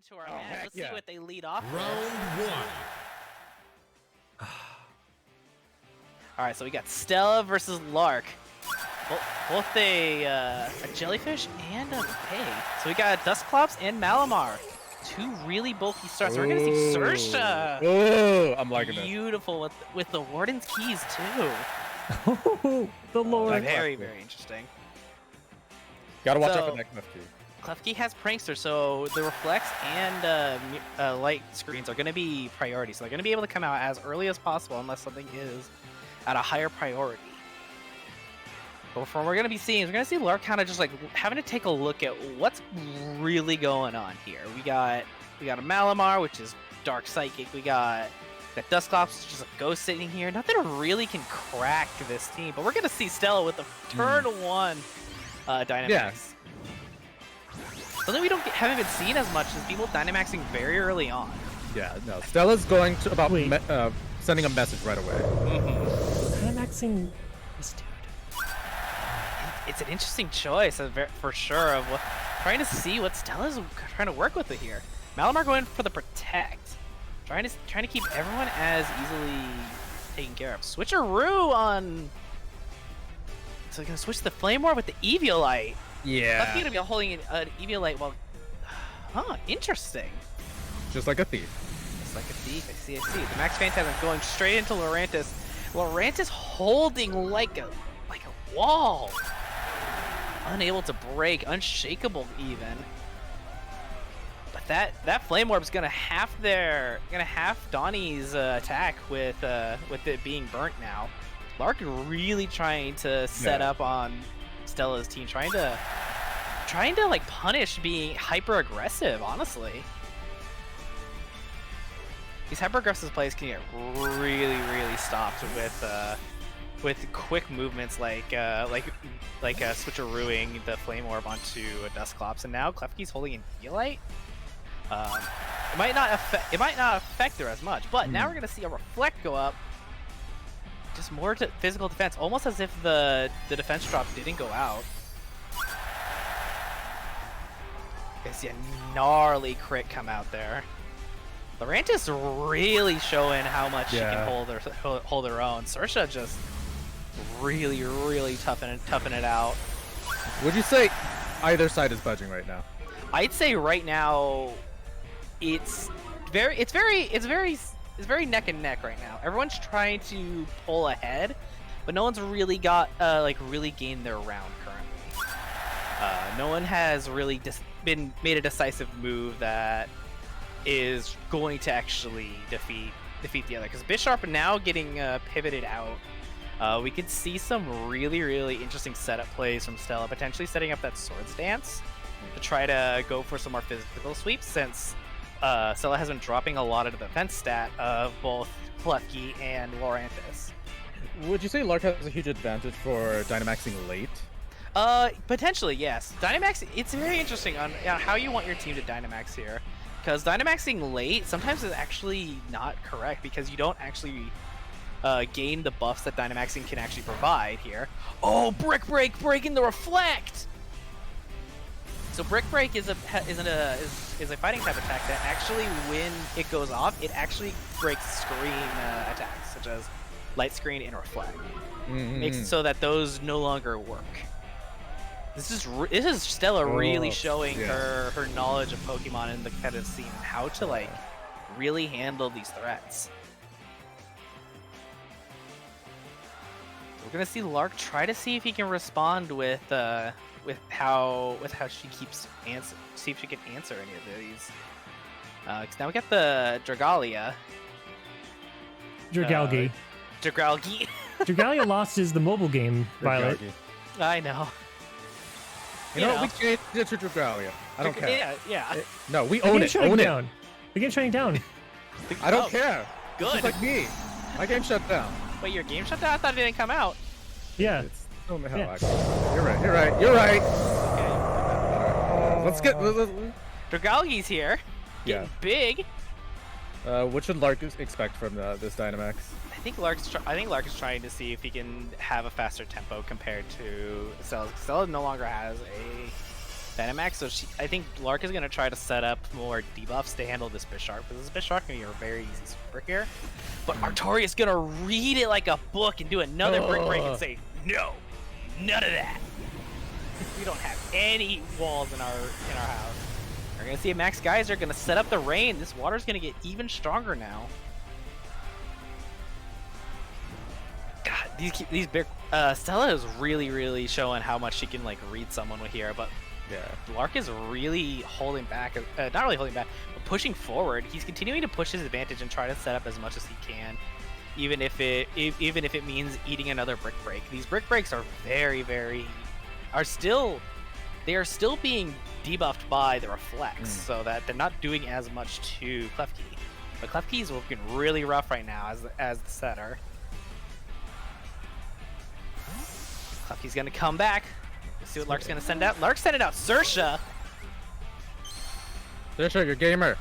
into our match. Let's see what they lead off with. Round one. All right, so we got Stella versus Lark. Both a jellyfish and a pig. So we got Dusclops and Malamar. Two really bulky starts. We're gonna see Saoirse. Oh, I'm liking it. Beautiful with the Warden's keys too. Oh, the Lord. Very interesting. Gotta watch out for that Klefki. Klefki has Prankster, so the reflex and light screens are going to be priority. So they're going to be able to come out as early as possible unless something is at a higher priority. But from what we're going to be seeing is we're going to see Lark kind of just like having to take a look at what's really going on here. We got a Malamar, which is Dark Psychic. We got Dusclops, just a ghost sitting here. Nothing really can crack this team. But we're going to see Stella with the turn one Dynamax. Yeah. Something we haven't been seeing as much is people Dynamaxing very early on. Yeah, no. Stella's going to sending a message right away. Dynamaxing this dude. It's an interesting choice for sure of trying to see what Stella's trying to work with it here. Malamar going for the protect, trying to keep everyone as easily taken care of. Switcheroo on. So gonna switch the Flame War with the Eviolite. Yeah. That's gonna be holding an Eviolite while. Huh, interesting. Just like a thief. Just like a thief. I see. The Max Phantasm going straight into Lurantis. Lurantis holding like a wall. Unable to break, unshakable even. But that Flame Orb's gonna half Donnie's attack with it being burnt now. Lark really trying to set up on Stella's team, trying to like punish being hyper aggressive. Honestly, these hyper aggressive plays can get really stopped with quick movements like switcherooing the Flame Orb onto a Dusclops, and now Klefki's holding an Eviolite. It might not affect her as much, but now we're gonna see a Reflect go up. Just more to physical defense, almost as if the defense drop didn't go out. I see a gnarly crit come out there. Lurantis really showing how much she can hold her own. Saoirse just really toughing it out. Would you say either side is budging right now? I'd say right now it's very neck and neck right now. Everyone's trying to pull ahead, but no one's really got really gained their round currently. No one has really made a decisive move that is going to actually defeat the other. Because Bisharp now getting pivoted out, we could see some really interesting setup plays from Stella, potentially setting up that Swords Dance to try to go for some more physical sweeps, since Stella has been dropping a lot of the defense stat of both Klefki and Lurantis. Would you say Lark has a huge advantage for Dynamaxing late? Potentially, yes. Dynamax, it's very interesting on how you want your team to Dynamax here. Because Dynamaxing late sometimes is actually not correct, because you don't actually gain the buffs that Dynamaxing can actually provide here. Oh, Brick Break breaking the Reflect! So Brick Break is a fighting type attack that actually, when it goes off, it actually breaks screen attacks, such as Light Screen and Reflect. Makes it so that those no longer work. This is Stella really showing her knowledge of Pokemon in the competitive scene and how to really handle these threats. We're gonna see Lark try to see if he can respond with how she keeps see if she can answer any of these. Because now we got the Dragalia. Dragalge. Dragalia lost the mobile game, Violet. I know. You know what? We changed it to Dragalia. I don't care. Yeah. No, we own it. Own it. The game's shutting down. I don't care. Good. Just like me. My game shut down. Wait, your game shut down? I thought it didn't come out. Yeah. It's oh the hell. You're right. Okay. Let's get. Dragalge's here. Getting big. What should Lark expect from this Dynamax? I think Lark is trying to see if he can have a faster tempo compared to Stella. Stella no longer has Dynamax, so I think Lark is going to try to set up more debuffs to handle this Bisharp, because this Bisharp can be a very easy super here. But Artorias is going to read it like a book and do another Brick Break and say, no, none of that. We don't have any walls in our house. We're going to see a Max Geyser going to set up the rain. This water's going to get even stronger now. God, these big Stella is really showing how much she can like read someone with here, but yeah, Lark is really holding back, not really holding back, but pushing forward. He's continuing to push his advantage and try to set up as much as he can, even if it means eating another Brick Break. These Brick Breaks are they are still being debuffed by the Reflex, so that they're not doing as much to Klefki. But Klefki is looking really rough right now as the setter. Klefki's gonna come back. Let's see what Lark's gonna send out. Lark's sending out Sersha. Sersha, you're gamer.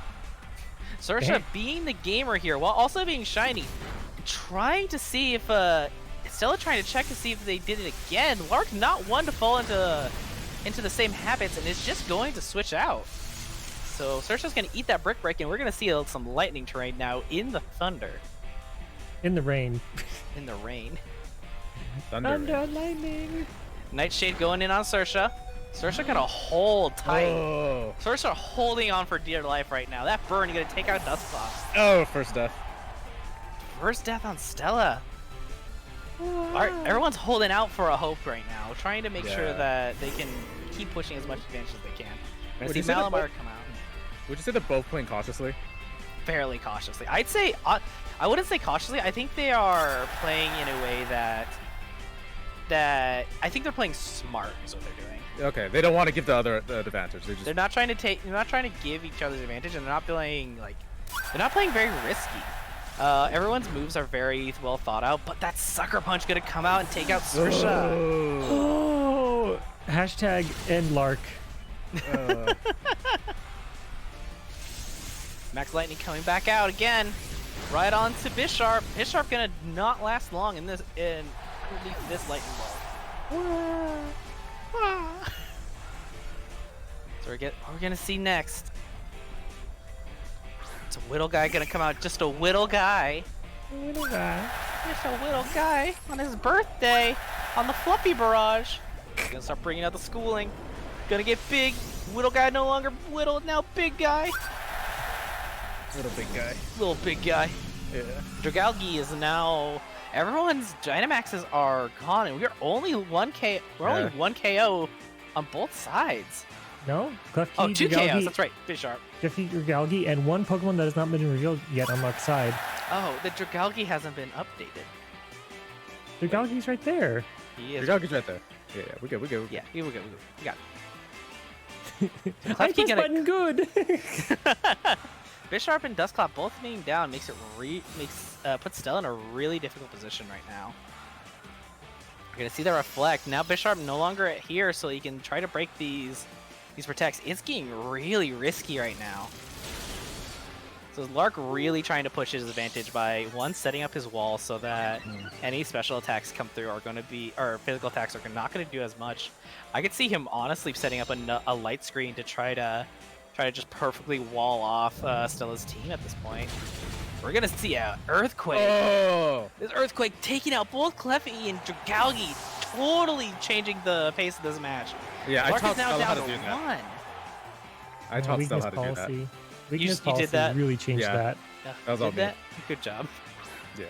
Sersha being the gamer here while also being shiny. Trying to see if Stella trying to check to see if they did it again. Lark not one to fall into the same habits and is just going to switch out. So Sersha's gonna eat that Brick Break, and we're gonna see some lightning terrain now in the thunder. In the rain. In the rain. Thunder lightning. Nightshade going in on Sersha. Sersha gonna hold tight. Oh. Sersha holding on for dear life right now. That burn, you're gonna take out Dustclops. Oh, first death. First death on Stella. Alright, everyone's holding out for a hope right now, trying to make sure that they can keep pushing as much advantage as they can. We're gonna see Malamar come out. Would you say they're both playing cautiously? Fairly cautiously. I'd say, I wouldn't say cautiously. I think they are playing in a way that I think they're playing smart is what they're doing. Okay, they don't want to give the other the advantage. They're not trying to give each other's advantage, and they're not playing very risky. Everyone's moves are very well thought out, but that sucker punch gonna come out and take out Sersha. Oh. Hashtag end Lark. Max Lightning coming back out again, right on to Bisharp. Bisharp gonna not last long in this underneath this lightning ball. So what we're gonna see next. It's a Whittle guy gonna come out. Just a Whittle guy. Little guy. Just a Whittle guy on his birthday on the Fluffy Barrage. Gonna start bringing out the schooling. Gonna get big. Whittle guy no longer Whittle, now big guy. Little big guy. Little big guy. Yeah. Dragalge is now. Everyone's Dynamaxes are gone, and we're only 1K. We're only 1 KO on both sides. No? Klefki, Oh, 2 Dragalge, KOs. That's right. Bisharp. Klefki, Dragalge, and one Pokemon that has not been revealed yet on Lark's side. Oh, the Dragalge hasn't been updated. Dragalge's right there. He is. Dragalge's right there. Yeah, we're good. Yeah, we're good. We got it. I pressed button good. Bisharp and Dustclap both being down makes it puts Stella in a really difficult position right now. We're gonna see the Reflect. Now Bisharp no longer here, so he can try to break these protects. It's getting really risky right now. So Lark really trying to push his advantage by setting up his wall so that any special attacks come through are going to be, or physical attacks are not going to do as much. I could see him honestly setting up a light screen to try to just perfectly wall off Stella's team at this point. We're gonna see an Earthquake. Oh! This Earthquake taking out both Klefki and Dragalge, totally changing the pace of this match. Yeah, Lark I taught is now Stella how down to do to that. 1. I taught Stella how to do that. Weakness You policy did that? really changed Yeah. that. Yeah, That was all did me. that? Good job. Yeah.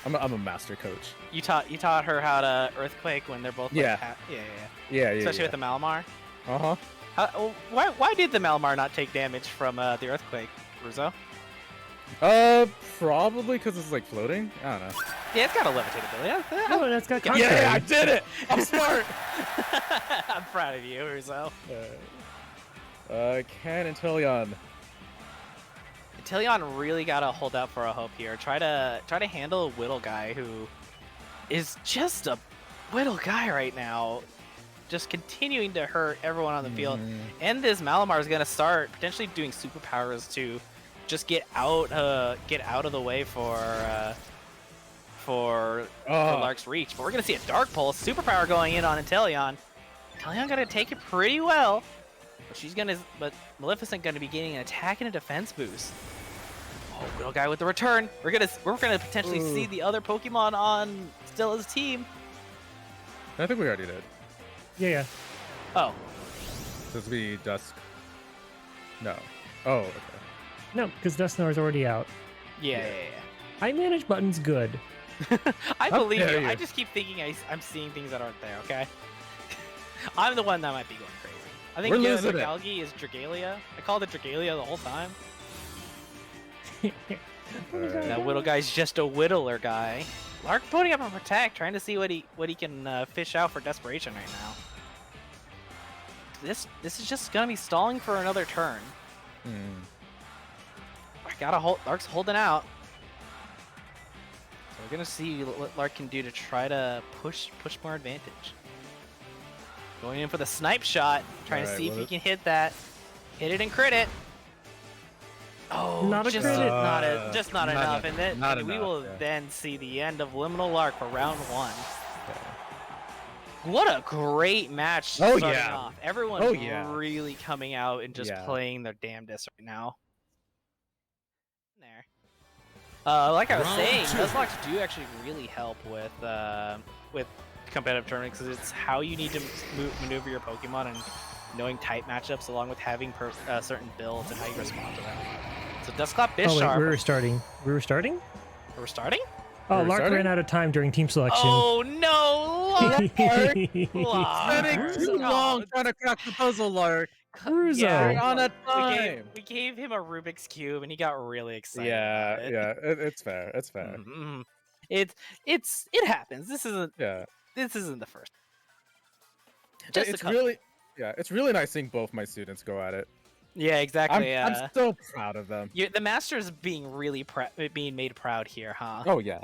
I'm a master coach. You taught her how to Earthquake when they're both Yeah. like, yeah. Yeah. Especially with the Malamar. Uh-huh. Why did the Malamar not take damage from the Earthquake, Ruzo? Probably because it's like floating. I don't know. Yeah, it's got a levitate ability. Oh, that's got Yeah, contrary. Yeah, I did it! I'm smart! I'm proud of you, Ruzo. Ken and Tillion. Tillion really gotta hold out for a hope here. Try to handle a Whittle guy who is just a Whittle guy right now. Just continuing to hurt everyone on the field. And this Malamar is gonna start potentially doing superpowers to just get out of the way for Lark's reach. But we're gonna see a Dark Pulse superpower going in on Inteleon. Inteleon gonna take it pretty well. But Maleficent gonna be getting an attack and a defense boost. Oh, little guy with the return. We're gonna potentially see the other Pokemon on Stella's team. I think we already did. Yeah. Oh. This would be Dusk. No. Oh, okay. No, because Dusknoir's already out. Yeah. I manage buttons good. I believe dare you. you. I just keep thinking I'm seeing things that aren't there. Okay. I'm the one that might be going crazy. I think We're the losing it. Dragalge is Dragalia. I called it Dragalia the whole time. That Whittle guy's just a Whittler guy. Lark putting up a Protect, trying to see what he can fish out for Desperation right now. This is just gonna be stalling for another turn. I gotta hold. Lark's holding out. So we're gonna see what Lark can do to try to push more advantage. Going in for the snipe shot, trying to see if he can hit that. Hit it and crit it. Oh, Not a just crit. not enough, and then we will yeah. then see the end of Liminal Lark for round 1. What a great match starting off. Everyone really coming out and just playing their damnedest right now. There. Like I was saying, Nuzlocke do actually really help with competitive tournaments because it's how you need to maneuver your Pokemon and knowing type matchups along with having certain builds and how you respond to them. So Dusclops is sharp. We were starting. We're starting? Oh, We're Lark starting? ran out of time during team selection. Oh no, Lark! Spending too long trying to crack the puzzle, Lark. Cruzo. You're on a time. We gave him a Rubik's Cube and he got really excited. Yeah, about it. yeah, it's fair. It's fair. Mhm. It happens. This isn't the first. Just It's really nice seeing both my students go at it. Yeah, exactly. I'm so proud of them. The master's being really being made proud here, huh? Oh yeah.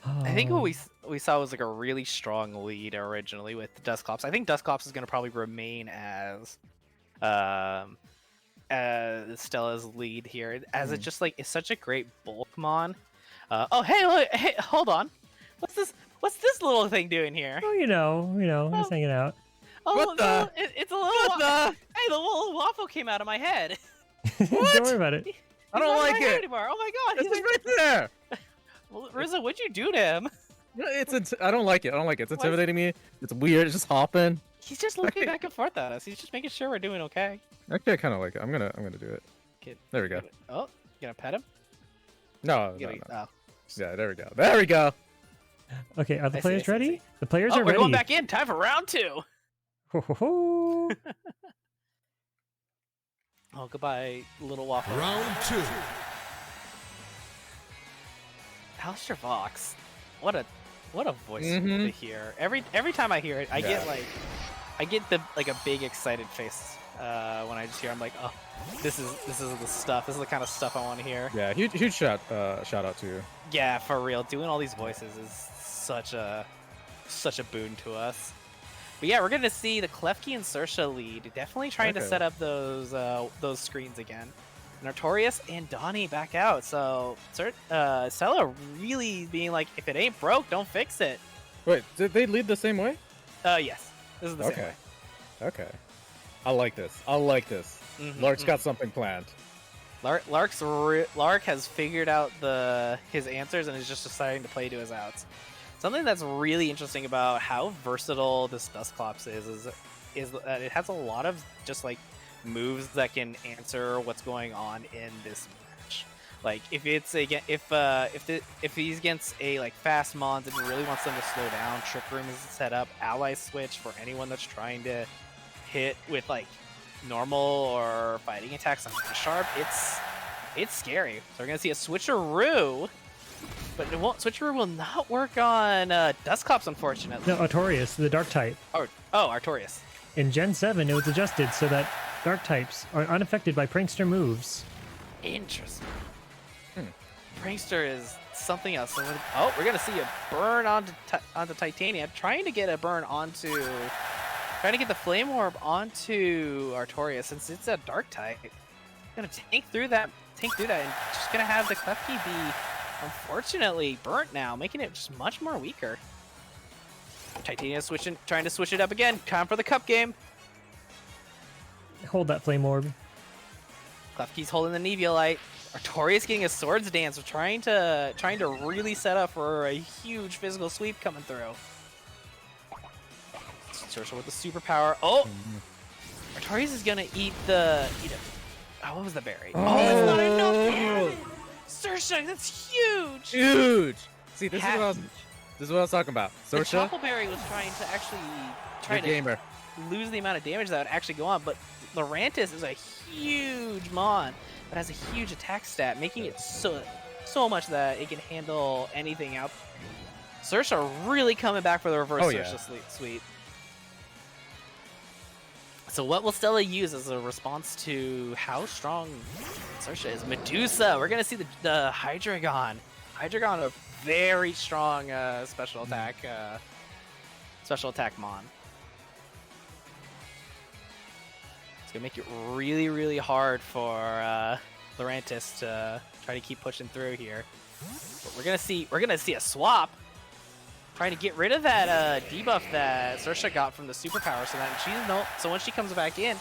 I think what we saw was like a really strong lead originally with Dusclops. I think Dusclops is going to probably remain as Stella's lead here, as it's just like it's such a great Bulkmon. Oh hey, look, hey, hold on. What's this little thing doing here? Oh, you know, just hanging out. Oh, What the? It's a little. Hey, the little waffle came out of my head. Don't worry about it. I don't like it Anymore. Oh my god! It's just right there. Well, Rizzo, what'd you do to him? I don't like it. It's intimidating me. It's weird. It's just hopping. He's just looking back and forth at us. He's just making sure we're doing okay. Actually, I kind of like it. I'm gonna do it. There we go. Oh, you gonna pet him? No. Oh. Yeah, there we go. There we go. Okay, are the players ready? see. The players Oh, are we're ready. going back in. Time for round 2. Ho, ho, ho. Oh, goodbye, little waffle. Round 2. Alistair Vox. What a voice Mhm. to hear. Every time I hear it, I get the a big excited face when I just hear. I'm like, oh, this is the stuff. This is the kind of stuff I want to hear. Yeah, huge shout out to you. Yeah, for real. Doing all these voices is such a boon to us. But yeah, we're gonna see the Klefki and Saoirse lead, definitely trying to set up those screens again. Notorious and Donnie back out, so Stella really being like, if it ain't broke, don't fix it. Wait, did they lead the same way? Yes, this is the same Okay. way. Okay. I like this. Lark's got something planned. Lark has figured out his answers and is just deciding to play to his outs. Something that's really interesting about how versatile this Dusclops is that it has a lot of just like moves that can answer what's going on in this match. Like if it's if he's against a like fast Mons and really wants them to slow down, Trick Room is set up, Ally Switch for anyone that's trying to hit with like normal or fighting attacks on sharp. It's scary. So we're gonna see a switcheroo, but switcheroo will not work on Dusclops, unfortunately. No, Artorias, the dark type. Oh, Artorias. In Gen 7, it was adjusted so that dark types are unaffected by prankster moves. Interesting. Prankster is something else. Oh, we're gonna see a burn onto Titania, trying to get the Flame Orb onto Artorias since it's a dark type. Gonna tank through that, and just gonna have the Klefki be unfortunately burnt now, making it just much more weaker. Titania trying to switch it up again. Time for the cup game. Hold that flame orb. Klefki's holding the Neviolite. Artorias getting a swords dance. We're trying to really set up for a huge physical sweep coming through. Saoirse with the superpower. Oh! Artorias is gonna eat it. Oh, what was the berry? Oh, that's not enough damage! Saoirse, that's huge! Huge! See, this is what I was talking about. The Saoirse, Choppleberry was trying to actually good gamer. lose the amount of damage that would actually go on, but Lurantis is a huge mon, but has a huge attack stat, making it so much that it can handle anything out. Saoirse really coming back for the reverse Saoirse sweep. So what will Stella use as a response to how strong Saoirse is? Medusa! We're gonna see the Hydreigon. Hydreigon, a very strong special attack mon. It's gonna make it really, really hard for Lurantis to try to keep pushing through here. But we're gonna see a swap. Trying to get rid of that debuff that Saoirse got from the superpower, so when she comes back in,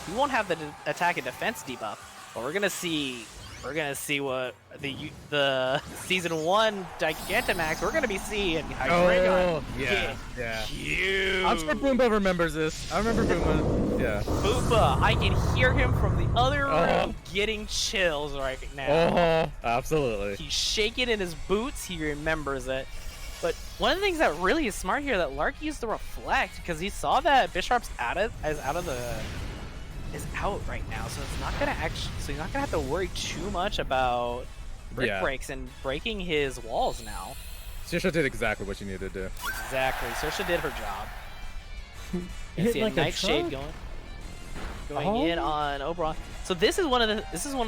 we won't have the attack and defense debuff. But we're gonna see what the season 1 Gigantamax. We're gonna be seeing Hydreigon get huge. I'm sure Boomba remembers this. I remember Boomba. Yeah. Boomba, I can hear him from the other room getting chills right now. Absolutely. He's shaking in his boots. He remembers it. But one of the things that really is smart here that Lark used the reflect because he saw that Bisharp's out right now, so it's not gonna you're not gonna have to worry too much about brick breaks and breaking his walls now. Saoirse did exactly what she needed to do. Exactly, Saoirse did her job. You see a like Nightshade going in on Oberon. So this is one of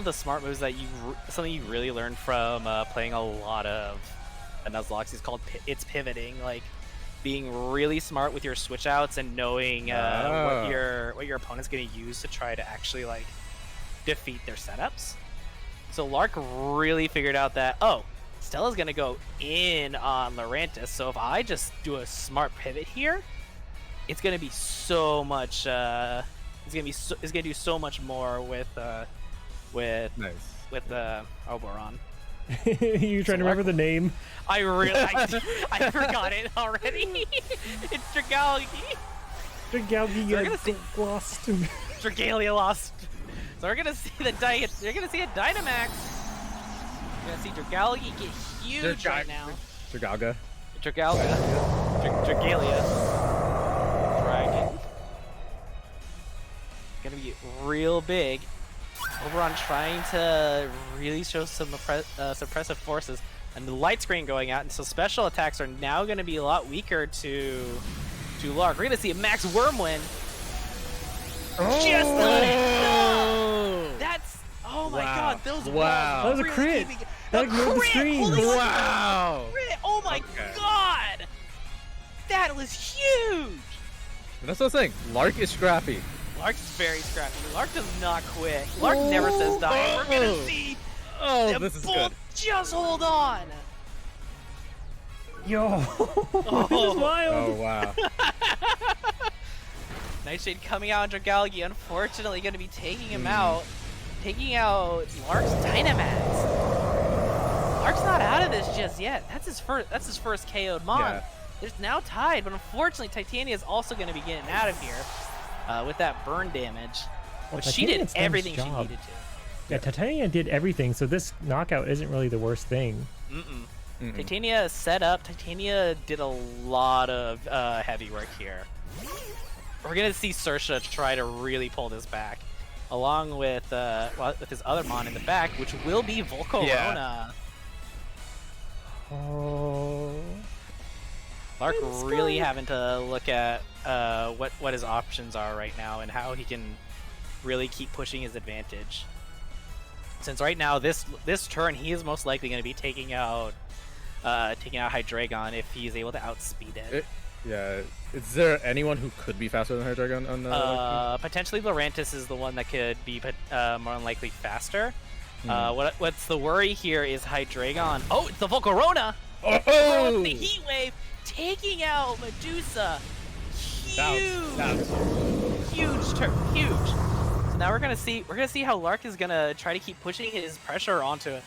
the smart moves that something you really learned from playing a lot of Nuzlocke. Is called it's pivoting, like being really smart with your switch outs and knowing what your opponent's going to use to try to actually like defeat their setups. So Lark really figured out that Stella's going to go in on Lurantis, so if I just do a smart pivot here, it's going to be so much it's going to do so much more with Oberon. You trying to remember the name? I forgot it already. It's Dragalgi. Dragalia lost. So we're gonna see you're gonna see a Dynamax. You're gonna see Dragalgi get huge right now. Dragalia. Dragon. Gonna be real big. Oberon trying to really show some suppressive forces, and the light screen going out, and so special attacks are now going to be a lot weaker to Lark. We're going to see a Max Wormwind. Just not enough! That's my god, those that was a crit. That ignored the screen. Wow! Crit. Oh my god! That was huge! That's what I'm saying. Lark is scrappy. Lark's very scrappy. Lark does not quit. Lark never says die. We're gonna see. This is good. Just hold on. Yo, this is wild. Oh wow. Nightshade coming out on Dragalgi. Unfortunately, going to be taking him out. Taking out Lark's Dynamax. Lark's not out of this just yet. That's his first KO'd mon. Yeah. There's now tied, but unfortunately, Titania is also going to be getting out of here. With that burn damage, but she did everything she needed to. Yeah, Titania did everything, so this knockout isn't really the worst thing. Titania set up. Titania did a lot of heavy work here. We're gonna see Saoirse try to really pull this back, along with his other mon in the back, which will be Volcarona. Yeah. Lark really having to look at what his options are right now and how he can really keep pushing his advantage. Since right now this turn he is most likely going to be taking out Hydreigon if he's able to outspeed it. Yeah. Is there anyone who could be faster than Hydreigon on the potentially Lurantis is the one that could be more than likely faster. What's the worry here is Hydreigon. Oh, it's the Volcarona! The Heat Wave taking out Medusa. Huge. Huge. So now we're gonna see how Lark is gonna try to keep pushing his pressure onto him,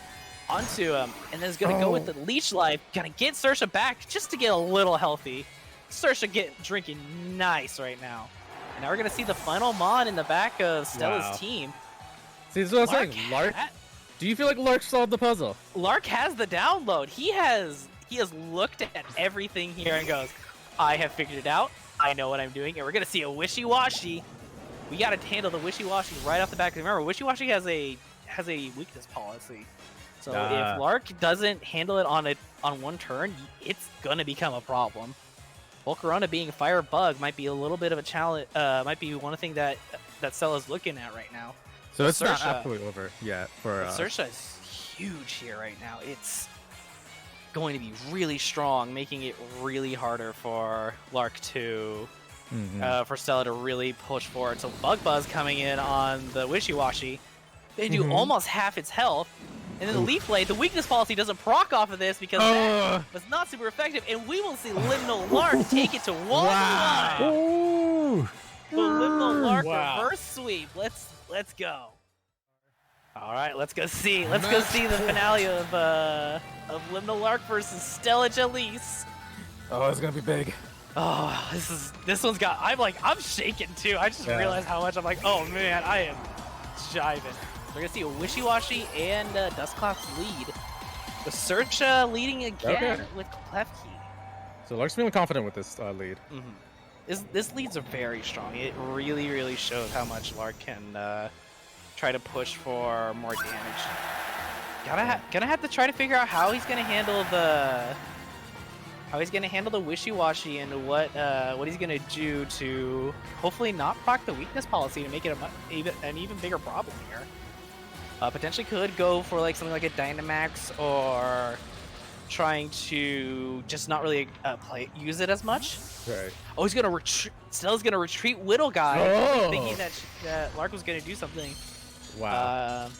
and then is gonna go with the leech life, gonna get Saoirse back just to get a little healthy. Saoirse drinking nice right now. And now we're gonna see the final mod in the back of Stella's team. See, this is what I'm saying. Lark, do you feel like Lark solved the puzzle? Lark has the download. He has looked at everything here and goes, I have figured it out. I know what I'm doing. And we're gonna see a wishy-washy. We gotta handle the wishy-washy right off the back. Remember, wishy-washy has a weakness policy. So if Lark doesn't handle it on one turn, it's gonna become a problem. Volcarona being Fire Bug might be a little bit of a challenge. Might be one thing that Stella's looking at right now. So it's not absolutely over yet for Saoirse is huge here right now. It's going to be really strong, making it really harder for Lark to for Stella to really push forward. So Bug Buzz coming in on the Wishy-Washy. They do almost half its health. And then the Leaf Blade, the weakness policy doesn't proc off of this because that was not super effective. And we will see Liminal Lark take it to 1-1. Ooh. The Liminal Lark reverse sweep. Let's go. All right, let's go see the finale of Liminal Lark versus Stella Jalise. Oh, it's gonna be big. Oh, this one's got. I'm shaking too. I just realized how much I'm like. Oh man, I am jiving. We're gonna see a Wishy-Washy and Dustcloud's lead. With Saoirse leading again with Klefki. So Lark's feeling confident with this lead. This leads are very strong. It really shows how much Lark can try to push for more damage. Gonna have to try to figure out how he's gonna handle the Wishy-Washy and what he's gonna do to hopefully not proc the weakness policy to make it an even bigger problem here. Potentially could go for like something like a Dynamax or trying to just not really use it as much. Right. Oh, he's gonna Stella's gonna retreat Whittle Guy, thinking that Lark was gonna do something. Wow.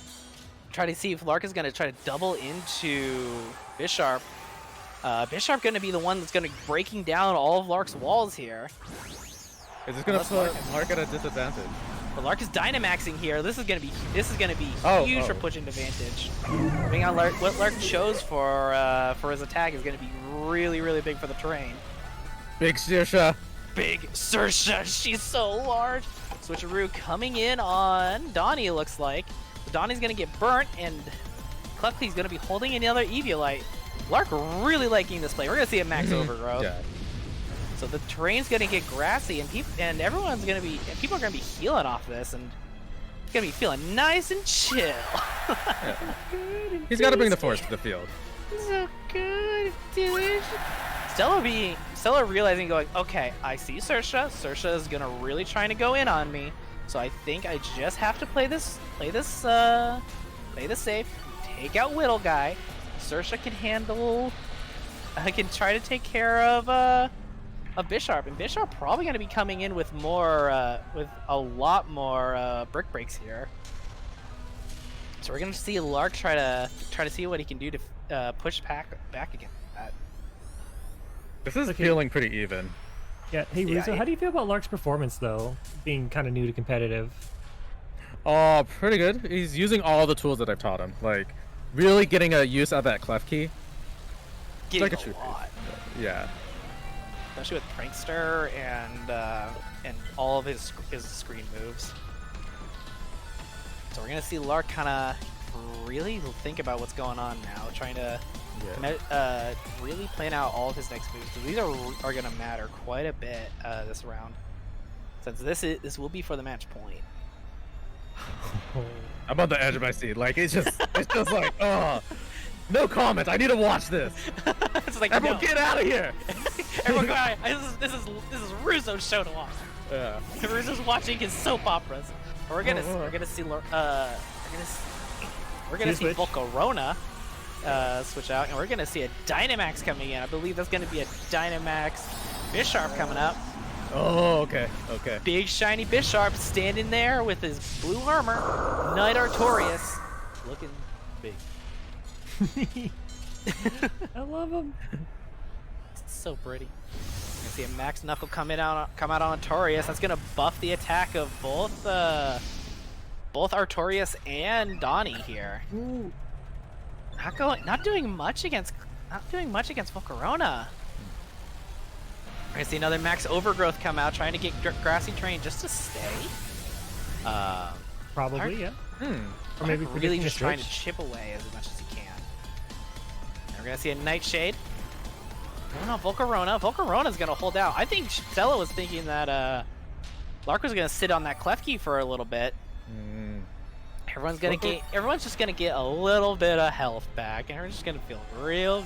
Try to see if Lark is gonna try to double into Bisharp. Bisharp gonna be the one that's gonna be breaking down all of Lark's walls here. Is this gonna put Lark at a disadvantage? But Lark is Dynamaxing here. This is gonna be huge for pushing advantage. Depending on what Lark chose for his attack is gonna be really big for the terrain. Big Saoirse. Big Saoirse, she's so large. Switcheroo coming in on Donnie, it looks like. So Donnie's gonna get burnt, and Klefki's gonna be holding another Eviolite. Lark really liking this play. We're gonna see a max overgrowth. Yeah. So the terrain's gonna get grassy, and people are gonna be healing off this, and it's gonna be feeling nice and chill. He's got to bring the force to the field. So good, delicious. Stella realizing, going, okay, I see Saoirse. Saoirse is gonna really trying to go in on me, so I think I just have to play this safe. Take out Whittle Guy. Saoirse can handle. I can try to take care of Bisharp, and Bisharp probably gonna be coming in with with a lot more brick breaks here. So we're gonna see Lark try to see what he can do to push back against that. This is feeling pretty even. Yeah. Hey, Rizzo, how do you feel about Lark's performance though, being kind of new to competitive? Oh, pretty good. He's using all the tools that I've taught him. Like, really getting a use out of that clef key. Getting a lot. Yeah. Especially with Prankster and all of his screen moves. So we're gonna see Lark kind of really think about what's going on now, trying to really plan out all of his next moves, because these are gonna matter quite a bit this round, since this will be for the match point. I'm on the edge of my seat. Like, it's just like, oh, no comment. I need to watch this. It's like, everyone, get out of here. Everyone, go out. This is Russo's show to watch. Yeah. Russo's watching his soap operas. We're gonna see Volcarona switch out, and we're gonna see a Dynamax coming in. I believe that's gonna be a Dynamax Bisharp coming up. Oh, okay. Big shiny Bisharp standing there with his blue armor. Knight Artorias, looking big. I love him. so pretty. You see a Max Knuckle come out on Artorias. That's gonna buff the attack of both Artorias and Donnie here. Ooh. Not doing much against Volcarona. We're gonna see another Max Overgrowth come out, trying to get Grassy Terrain just to stay. Probably, yeah. Or maybe really just trying to chip away as much as he can. And we're gonna see a Nightshade. Going on Volcarona. Volcarona's gonna hold out. I think Stella was thinking that Lark was gonna sit on that Clef Key for a little bit. Everyone's just gonna get a little bit of health back, and everyone's just gonna feel real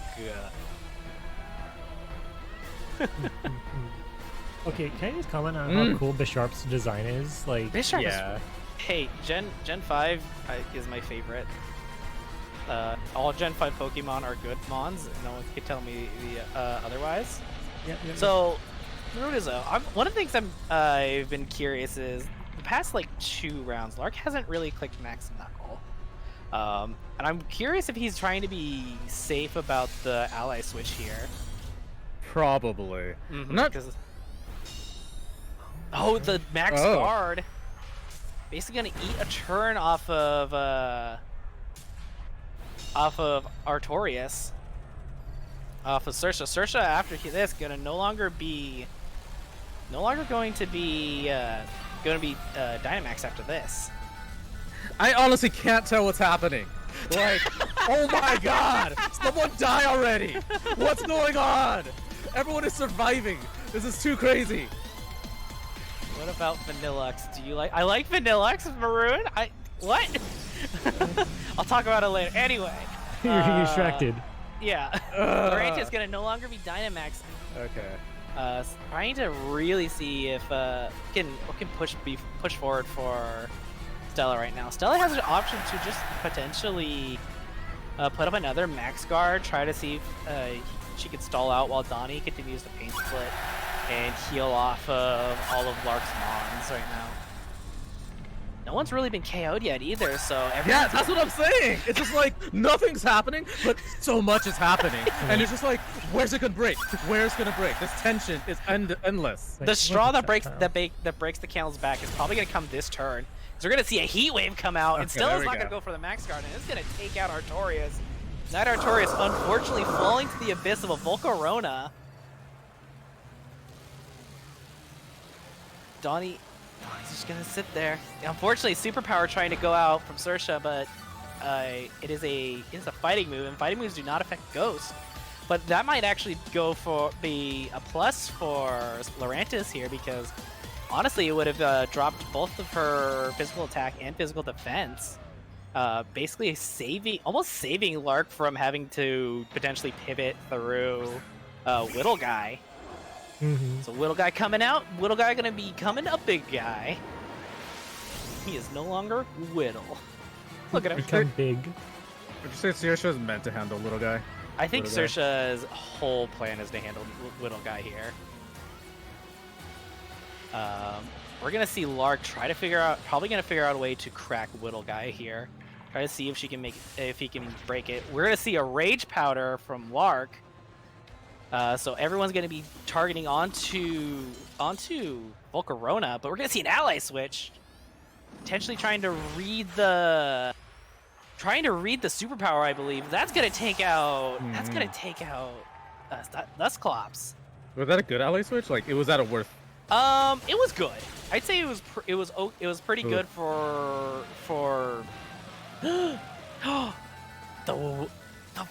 good. Okay, can I just comment on how cool Bisharp's design is? Like, Bisharp is... Hey, Gen 5 is my favorite. All Gen 5 Pokemon are good mons. No one can tell me otherwise. So, Rudizo, one of the things I've been curious is, the past like 2 rounds, Lark hasn't really clicked Max Knuckle. And I'm curious if he's trying to be safe about the ally switch here. Probably. Not... Oh, the Max Guard. Basically gonna eat a turn off of Artorias. Off of Saoirse. Saoirse after this gonna no longer going to be Dynamax after this. I honestly can't tell what's happening. Like, oh my god! Someone die already! What's going on? Everyone is surviving. This is too crazy. What about Vanillux? Do you like? I like Vanillux Maroon. What? I'll talk about it later. Anyway. You're distracted. Yeah. Barrage is gonna no longer be Dynamax. Okay. Trying to really see if we can push forward for Stella right now. Stella has an option to just potentially put up another Max Guard, try to see if she can stall out while Donnie continues to Pain Split and heal off of all of Lark's mons right now. No one's really been KO'd yet either, so yeah, that's what I'm saying. It's just like nothing's happening, but so much is happening, and it's just like, where's it gonna break? Where's it gonna break? This tension is endless. The straw that breaks the camel's back is probably gonna come this turn. So we're gonna see a Heat Wave come out, and Stella's not gonna go for the Max Guard, and it's gonna take out Artorias. That Artorias unfortunately falling to the abyss of a Volcarona. Donnie's just gonna sit there. Unfortunately, Superpower trying to go out from Saoirse, but it is a fighting move, and fighting moves do not affect Ghost. But that might actually be a plus for Lurantis here, because honestly, it would have dropped both of her physical attack and physical defense, basically almost saving Lark from having to potentially pivot through Whittle Guy. So Whittle Guy coming out. Whittle Guy gonna be becoming a big guy. He is no longer Whittle. Look at him. Become big. Would you say Saoirse is meant to handle Little Guy? I think Saoirse's whole plan is to handle Whittle Guy here. We're gonna see Lark probably gonna figure out a way to crack Whittle Guy here. Try to see if he can break it. We're gonna see a Rage Powder from Lark. So everyone's going to be targeting onto Volcarona, but we're going to see an ally switch, potentially trying to read the superpower. I believe that's going to take out Dusclops. Was that a good ally switch? Like, was that a worth? It was good. I'd say it was pretty good for the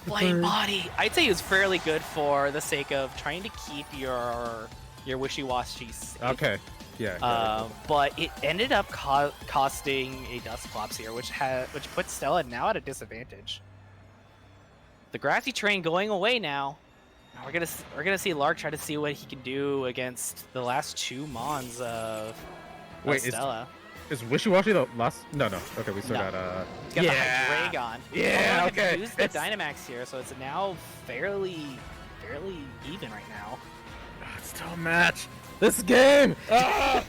Flame Body. I'd say it was fairly good for the sake of trying to keep your wishy-washy safe. Okay. Yeah. But it ended up costing a Dusclops here, which puts Stella now at a disadvantage. The Grassy Terrain going away now. We're gonna see Lark try to see what he can do against the last 2 mons of Stella. Is Wishy-Washy the last? No. Okay, we still got He's got the Hydreigon. Yeah, okay. Use the Dynamax here, so it's now fairly even right now. It's still a match. This game. I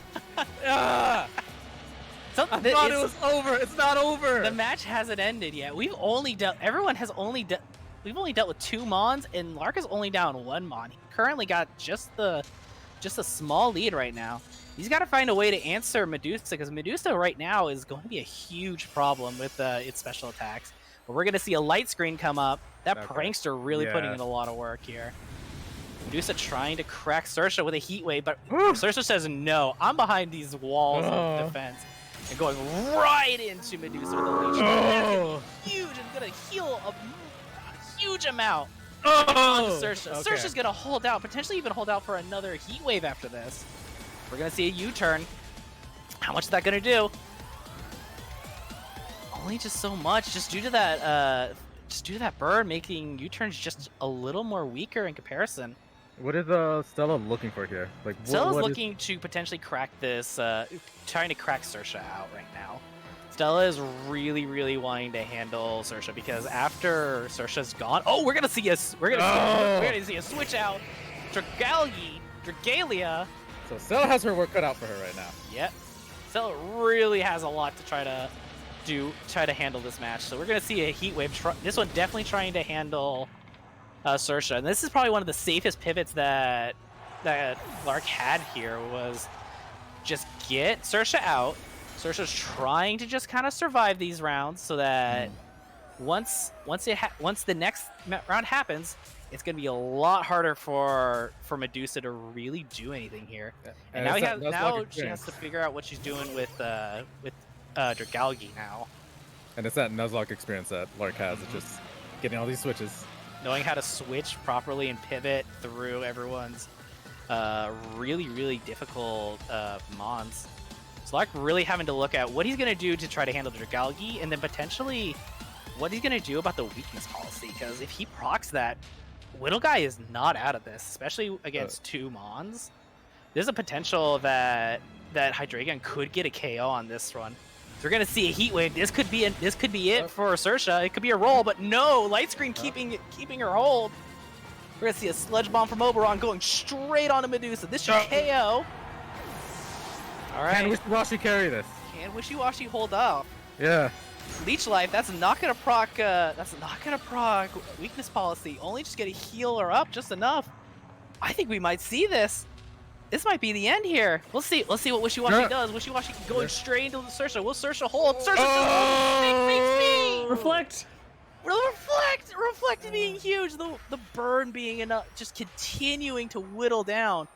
thought it was over. It's not over. The match hasn't ended yet. Everyone has only we've only dealt with 2 Mons, and Lark is only down 1 Mon. He currently got just a small lead right now. He's got to find a way to answer Medusa, because Medusa right now is going to be a huge problem with its special attacks. But we're going to see a light screen come up. That prankster really putting in a lot of work here. Medusa trying to crack Saoirse with a heat wave, but Saoirse says no. I'm behind these walls of defense. And going right into Medusa with a leech. That's going to be huge and going to heal a huge amount onto Saoirse. Saoirse's going to hold out, potentially even hold out for another heat wave after this. We're going to see a U-turn. How much is that going to do? Only just so much, just due to that burn, making U-turns just a little more weaker in comparison. What is Stella looking for here? Like, Stella's looking to potentially crack this, trying to crack Saoirse out right now. Stella is really, really wanting to handle Saoirse, because after Saoirse's gone, we're gonna see a switch out. Dragalia. So Stella has her work cut out for her right now. Yep. Stella really has a lot to try to handle this match. So we're gonna see a heat wave. This one definitely trying to handle Saoirse, and this is probably one of the safest pivots that Lark had here, was just get Saoirse out. Saoirse's trying to just kind of survive these rounds, so that once the next round happens, it's gonna be a lot harder for Medusa to really do anything here. Yeah. And now she has to figure out what she's doing with Dragalgi now. And it's that Nuzlocke experience that Lark has, it's just getting all these switches. Knowing how to switch properly and pivot through everyone's really, really difficult Mons. So Lark really having to look at what he's going to do to try to handle Dragalgi, and then potentially what he's going to do about the weakness policy, because if he procs that, Whittle Guy is not out of this, especially against 2 Mons. There's a potential that Hydreigon could get a KO on this run. We're gonna see a heat wave. This could be it for Saoirse. It could be a roll, but no, light screen keeping her hold. We're gonna see a sludge bomb from Oberon going straight onto Medusa. This should KO. All right. Can Wishy-Washy carry this? Can Wishy-Washy hold up? Yeah. Leech Life. That's not gonna proc. Weakness policy. Only just gonna heal her up just enough. I think we might see this. This might be the end here. Let's see what Wishy-Washy does. Wishy-Washy going straight into Saoirse. Will Saoirse hold? Saoirse just Reflect! Reflect being huge. The burn being enough, just continuing to whittle down.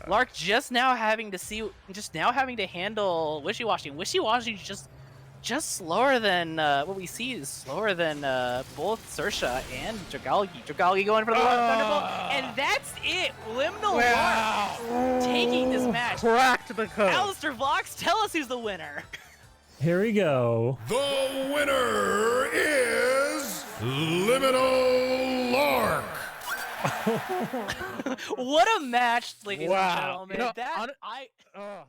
Lark just now having to handle Wishy-Washy. Wishy-Washy just slower than what we see is slower than both Saoirse and Dragalgi. Dragalgi going for the Thunderbolt, and that's it. Liminal Lark taking this match. Cracked the code. Alistair Vox, tell us who's the winner. Here we go. The winner is Liminal Lark. What a match, ladies and gentlemen. You know,